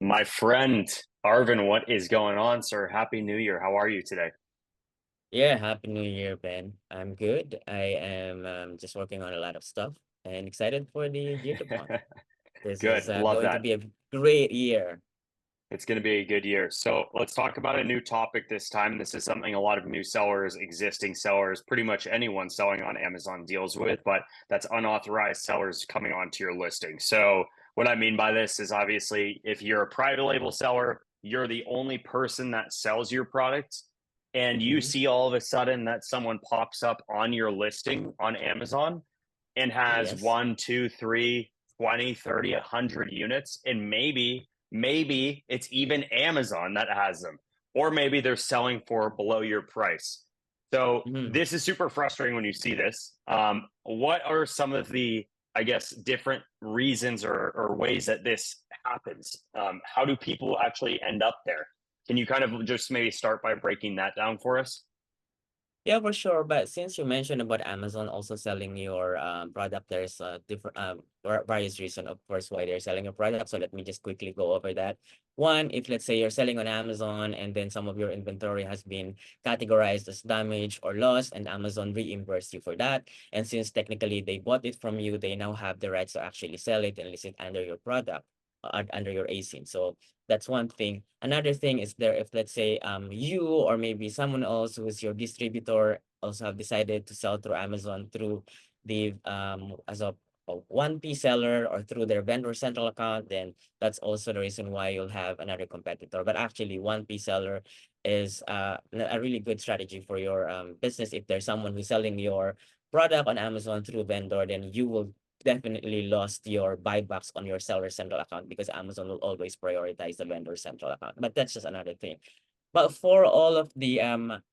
My friend Arvin, what is going on, sir? Happy New Year. How are you today? Yeah, Happy New Year, Ben. I'm good. I am just working on a lot of stuff and excited for the year to come. This is Good. Love going to that. be a great year. It's going to be a good year. So let's talk about a new topic this time. This is something a lot of new sellers, existing sellers, pretty much anyone selling on Amazon deals with, but that's unauthorized sellers coming onto your listing. So what I mean by this is obviously if you're a private label seller, you're the only person that sells your product, and you Hmm. see all of a sudden that someone pops up on your listing on Amazon and has Yes. one, two, three, 20, 30, 100 units, and maybe it's even Amazon that has them, or maybe they're selling for below your price. So Hmm. this is super frustrating when you see this. What are some of the, I guess, different reasons or ways that this happens? How do people actually end up there? Can you kind of just maybe start by breaking that down for us? Yeah, for sure. But since you mentioned about Amazon also selling your product, there's different various reason, of course, why they're selling a product. So let me just quickly go over that. One, if let's say you're selling on Amazon and then some of your inventory has been categorized as damaged or lost, and Amazon reimbursed you for that. And since technically they bought it from you, they now have the rights to actually sell it and list it under your product, under your ASIN. So that's one thing. Another thing is there if let's say you or maybe someone else who is your distributor also have decided to sell through Amazon through the as a 1P seller or through their vendor central account, then that's also the reason why you'll have another competitor. But actually 1P seller is a really good strategy for your business. If there's someone who's selling your product on Amazon through vendor, then you will definitely lost your buybacks on your seller central account because Amazon will always prioritize the vendor central account. But that's just another thing. But for all of the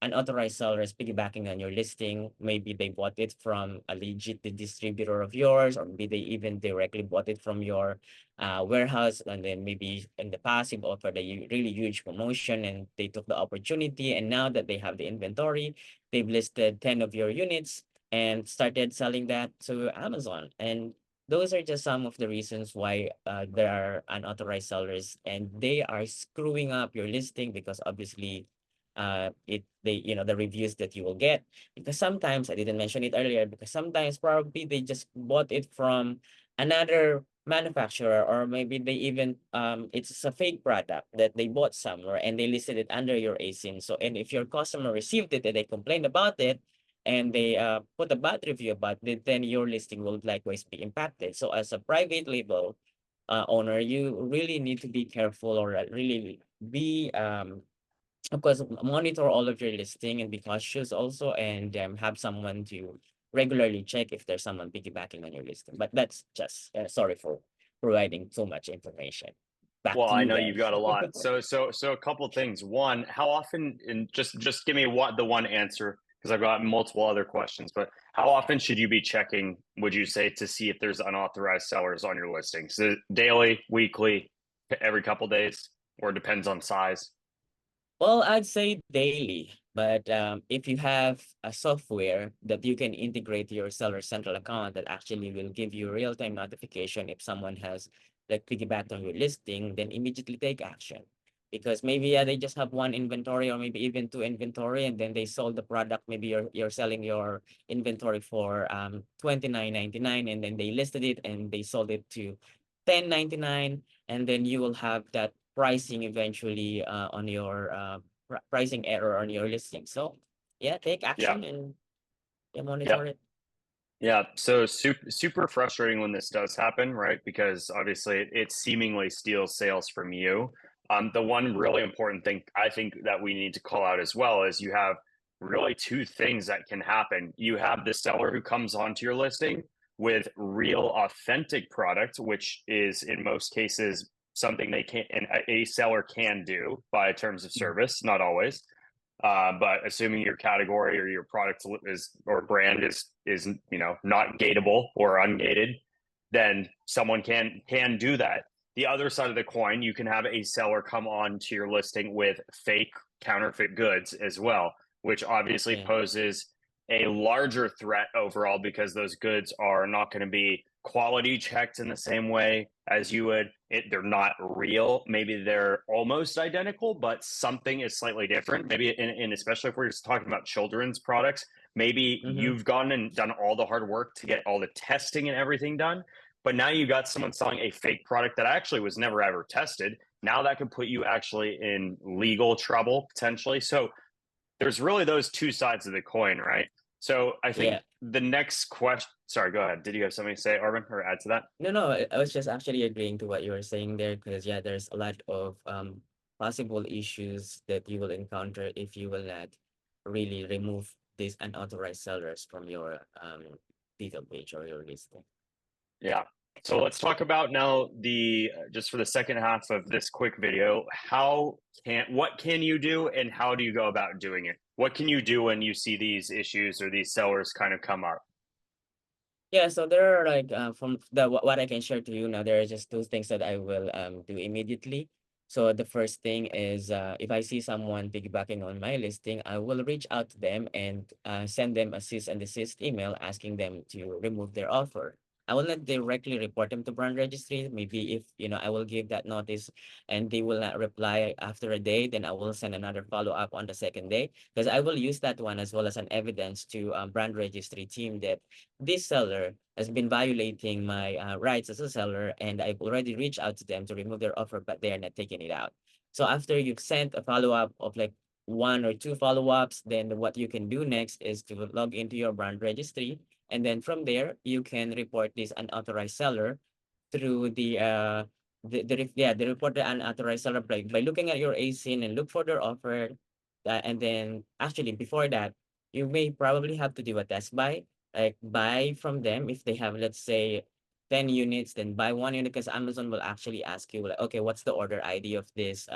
unauthorized sellers piggybacking on your listing, maybe they bought it from a legit distributor of yours, or maybe they even directly bought it from your warehouse, and then maybe in the past you've offered a really huge promotion and they took the opportunity, and now that they have the inventory, they've listed 10 of your units and started selling that to Amazon. And those are just some of the reasons why there are unauthorized sellers, and they are screwing up your listing because obviously the reviews that you will get, because sometimes I didn't mention it earlier, because sometimes probably they just bought it from another manufacturer, or maybe they even it's a fake product that they bought somewhere and they listed it under your ASIN. So and if your customer received it and they complained about it and they put a bad review about it, then your listing will likewise be impacted. So as a private label owner, you really need to be careful, or really be of course monitor all of your listing and be cautious also, and have someone to regularly check if there's someone piggybacking on your listing. But that's just sorry for providing so much information. Back Well, to I you, know Ben. you've got a lot. So a couple things. One, how often, and just give me what the one answer, because I've got multiple other questions, but how often should you be checking, would you say, to see if there's unauthorized sellers on your listing? So daily, weekly, every couple days, or it depends on size? Well, I'd say daily, but if you have a software that you can integrate to your seller central account that actually will give you real-time notification if someone has like piggybacked on your listing, then immediately take action. Because maybe yeah, they just have one inventory or maybe even two inventory, and then they sold the product. Maybe you're selling your inventory for 29.99, and then they listed it and they sold it to 10.99, and then you will have that pricing eventually on your pricing error on your listing. So yeah, take Yeah. action and yeah, Yeah. monitor it. Yeah, so super frustrating when this does happen, right? Because obviously it seemingly steals sales from you. The one really important thing I think that we need to call out as well is you have really two things that can happen. You have the seller who comes onto your listing with real authentic product, which is in most cases something they can a seller can do by terms of Mhm. service, not always. But assuming your category or your product is or brand is not gateable or ungated, then someone can do that. The other side of the coin, you can have a seller come on to your listing with fake counterfeit goods as well, which obviously Yeah. poses a larger threat overall because those goods are not going to be quality checked in the same way as you would. They're not real. Maybe they're almost identical, but something is slightly different. Maybe, and especially if we're just talking about children's products, maybe Mm-hmm. you've gone and done all the hard work to get all the testing and everything done, but now you got someone selling a fake product that actually was never ever tested. Now that can put you actually in legal trouble potentially. So there's really those two sides of the coin, right? So I think Yeah. the next question. Sorry, go ahead. Did you have something to say, Arvin, or add to that? No, I was just actually agreeing to what you were saying there, because yeah, there's a lot of possible issues that you will encounter if you will not really remove these unauthorized sellers from your detail page or your listing. Yeah. So let's talk about now the just for the second half of this quick video, what can you do and how do you go about doing it? What can you do when you see these issues or these sellers kind of come up? Yeah, so there are like from the what I can share to you now, there are just two things that I will do immediately. So the first thing is if I see someone piggybacking on my listing, I will reach out to them and send them a cease and desist email asking them to remove their offer. I will not directly report them to brand registry. Maybe if I will give that notice and they will not reply after a day, then I will send another follow up on the second day, because I will use that one as well as an evidence to brand registry team that this seller has been violating my rights as a seller, and I've already reached out to them to remove their offer, but they are not taking it out. So after you've sent a follow-up of like one or two follow-ups, then what you can do next is to log into your brand registry. And then from there, you can report this unauthorized seller through the report the unauthorized seller by looking at your ASIN and look for their offer. And then actually before that, you may probably have to do a test buy, like buy from them if they have, let's say, 10 units, then buy 1 unit, because Amazon will actually ask you like, okay, what's the order ID of this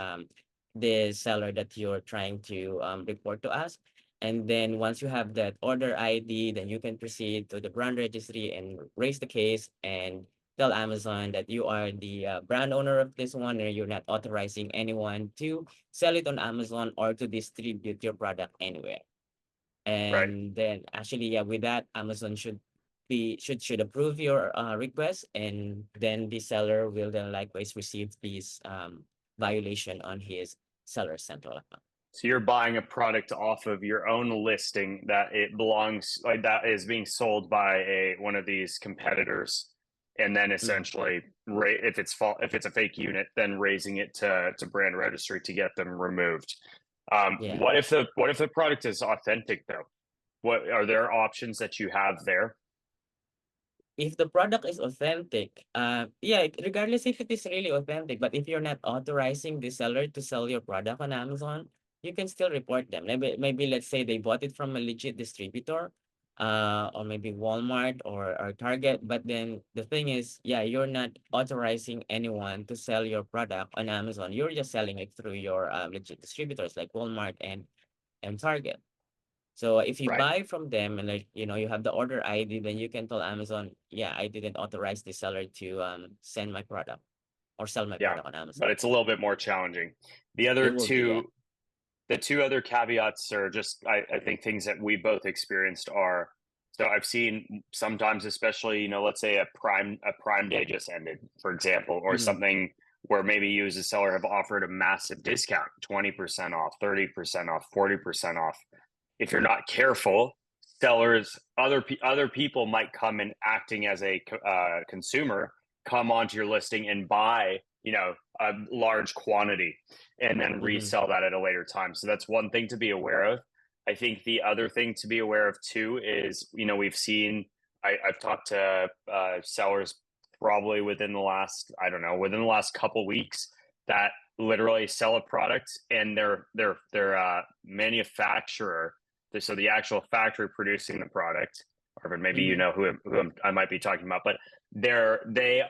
seller that you're trying to report to us. And then once you have that order ID, then you can proceed to the brand registry and raise the case and tell Amazon that you are the brand owner of this one, and you're not authorizing anyone to sell it on Amazon or to distribute your product anywhere. Right. And then actually, yeah, with that, Amazon should approve your request, and then the seller will then likewise receive this violation on his seller central account. So you're buying a product off of your own listing that it belongs like that is being sold by one of these competitors, and then Mhm. essentially, if it's a fake unit, then raising it to brand registry to get them removed. Yeah. What if the product is authentic though? What are there options that you have there? If the product is authentic, yeah, regardless if it is really authentic, but if you're not authorizing the seller to sell your product on Amazon, you can still report them. Maybe let's say they bought it from a legit distributor, or maybe Walmart or Target. But then the thing is, yeah, you're not authorizing anyone to sell your product on Amazon. You're just selling it through your legit distributors like Walmart and Target. So if you Right. buy from them and like you have the order ID, then you can tell Amazon, yeah, I didn't authorize the seller to send my product or sell my Yeah, product on Amazon. but it's a little bit more challenging. The other It will be, yeah. two the two other caveats are just I think things that we both experienced are so I've seen sometimes, especially, let's say a prime day just ended, for example, or Mm-hmm. something where maybe you as a seller have offered a massive discount, 20% off, 30% off, 40% off. If you're not careful, sellers, other people might come in acting as a consumer, come onto your listing and buy, a large quantity and then Mm-hmm. resell that at a later time. So that's one thing to be aware of. I think the other thing to be aware of too is, we've seen, I've talked to sellers probably within the last, I don't know, within the last couple weeks that literally sell a product and their manufacturer, so the actual factory producing the product, or maybe Mm-hmm. who I might be talking about, but they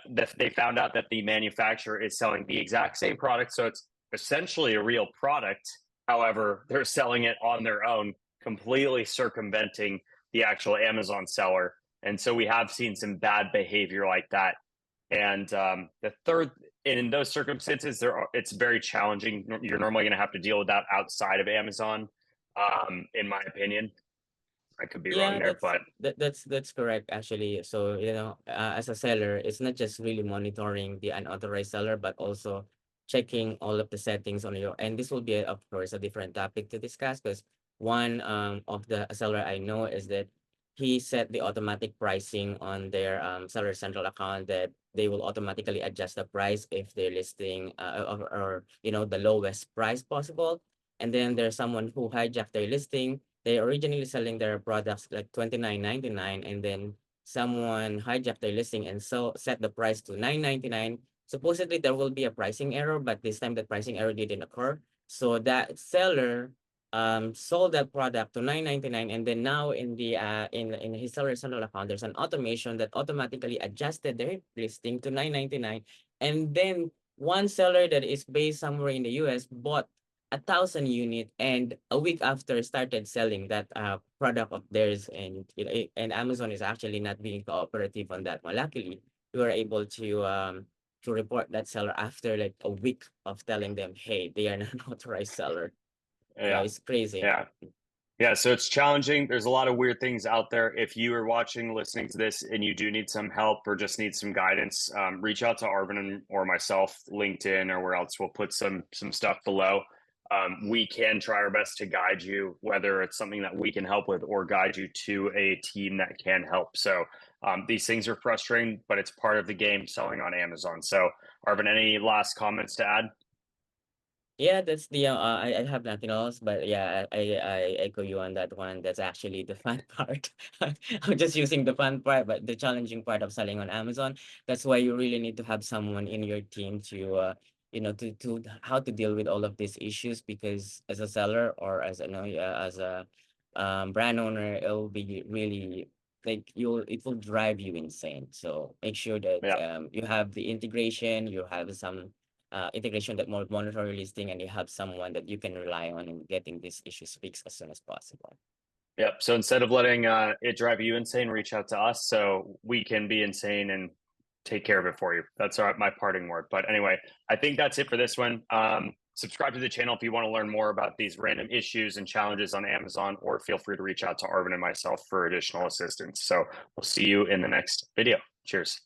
found out that the manufacturer is selling the exact same product, so it's essentially a real product. However, they're selling it on their own, completely circumventing the actual Amazon seller. And so we have seen some bad behavior like that. And the third, and in those circumstances, it's very challenging. You're normally going to have to deal with that outside of Amazon, in my opinion. I could be wrong Yeah, there, but that's correct actually. So, as a seller, it's not just really monitoring the unauthorized seller, but also checking all of the settings on your, and this will be, of course, a different topic to discuss, because one of the seller I know is that he set the automatic pricing on their seller central account, that they will automatically adjust the price if they're listing or the lowest price possible. And then there's someone who hijacked their listing. They originally selling their products like 29.99, and then someone hijacked their listing and so set the price to 9.99. Supposedly there will be a pricing error, but this time the pricing error didn't occur. So that seller sold that product to 9.99, and then now in the in his seller central account, there's an automation that automatically adjusted their listing to 9.99. And then one seller that is based somewhere in the US bought 1,000 unit, and a week after started selling that product of theirs. And and Amazon is actually not being cooperative on that one. Luckily, we were able to report that seller after like a week of telling them, hey, they are not an authorized seller. So yeah, it's crazy. yeah. Yeah, so it's challenging. There's a lot of weird things out there. If you are watching, listening to this, and you do need some help or just need some guidance, reach out to Arvin or myself, LinkedIn or where else. We'll put some stuff below. We can try our best to guide you, whether it's something that we can help with or guide you to a team that can help. So these things are frustrating, but it's part of the game selling on Amazon. So Arvin, any last comments to add? Yeah, that's the I have nothing else, but yeah, I echo you on that one. That's actually the fun part. I'm just using the fun part, but the challenging part of selling on Amazon. That's why you really need to have someone in your team to to how to deal with all of these issues, because as a seller or as a as a brand owner, it'll be really like it will drive you insane. So make sure that Yeah. you have the integration, you have some integration that more monitor your listing, and you have someone that you can rely on in getting these issues fixed as soon as possible. Yep. So instead of letting it drive you insane, reach out to us so we can be insane and take care of it for you. That's my parting word. But anyway, I think that's it for this one. Subscribe to the channel if you want to learn more about these random issues and challenges on Amazon, or feel free to reach out to Arvin and myself for additional assistance. So we'll see you in the next video. Cheers.